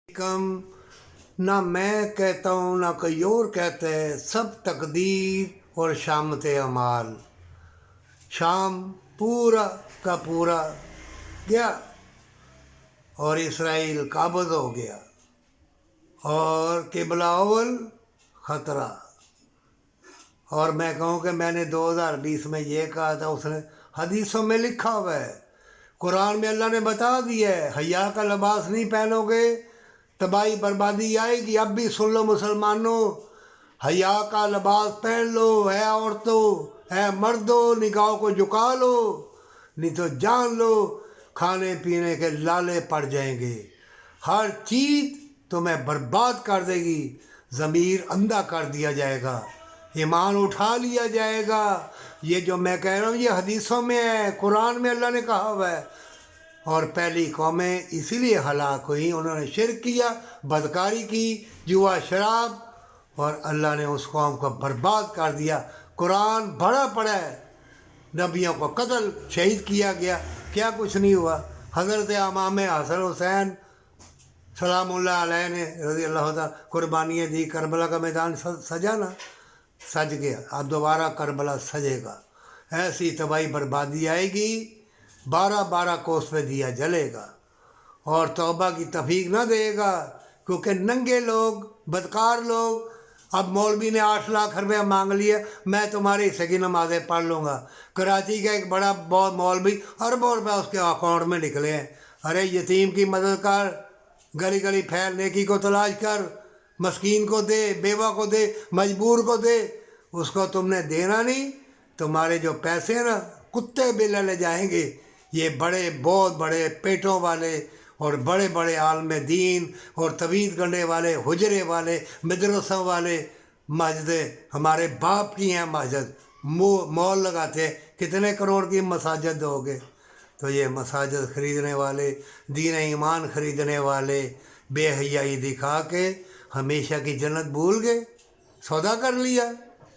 कम ना मैं कहता हूँ ना कोई और कहता है, सब तकदीर और शामत अमाल। शाम पूरा का पूरा गया और इसराइल काबज़ हो गया और किबला अव्वल ख़तरा। और मैं कहूँ कि मैंने 2020 में ये कहा था, उसने हदीसों में लिखा हुआ है, कुरान में अल्लाह ने बता दिया है, हया का लिबास नहीं पहनोगे तबाही बर्बादी आएगी। अब भी सुन लो मुसलमानों, हया का लिबास पहन लो, है औरतों है मर्दों, निगाहों को झुका लो, नहीं तो जान लो खाने पीने के लाले पड़ जाएंगे। हर चीज़ तुम्हें बर्बाद कर देगी, ज़मीर अंधा कर दिया जाएगा, ईमान उठा लिया जाएगा। ये जो मैं कह रहा हूँ ये हदीसों में है, कुरान में अल्लाह ने कहा हुआ है। और पहली कौमें इसीलिए हलाक हुई, उन्होंने शिरक किया, बदकारी की, जुआ शराब, और अल्लाह ने उस कौम को बर्बाद कर दिया। कुरान भरा पड़ा है, नबियों को कत्ल शहीद किया गया, क्या कुछ नहीं हुआ। हज़रत इमाम हसन हुसैन सलामुल्लाह अलैह ने रज़ी अल्लाह तआला कुर्बानियाँ दी, करबला का मैदान सजा ना, सज गया, अब दोबारा करबला सजेगा। ऐसी तबाही बर्बादी आएगी, 12-12 कोस पे दिया जलेगा और तौबा की तौफीक ना देगा, क्योंकि नंगे लोग, बदकार लोग, अब मौलवी ने 8 लाख रुपया मांग लिया, मैं तुम्हारे हिस्से की नमाज़ें पढ़ लूँगा। कराची का एक बड़ा बहुत मौलवी, अरबों रुपये उसके अकाउंट में निकले हैं। अरे यतीम की मदद कर, गली गली फैल, नेकी को तलाश कर, मस्कीन को दे, बेवा को दे, मजबूर को दे। उसको तुमने देना नहीं, तुम्हारे जो पैसे हैं ना कुत्ते बिल्ले ले जाएंगे। ये बड़े बहुत बड़े पेटों वाले और बड़े बड़े आलम दीन और तवीज़ गंढे वाले, हुजरे वाले, मदरसों वाले, मस्जिदें हमारे बाप की हैं मस्जिद, मॉल लगाते, कितने करोड़ की मसाजिद दोगे। तो ये मसाजिद ख़रीदने वाले, दीन ईमान ख़रीदने वाले बेहयाई दिखा के हमेशा की जन्नत भूल गए, सौदा कर लिया,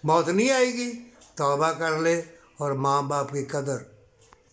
मौत नहीं आएगी, तौबा कर ले और माँ बाप की कदर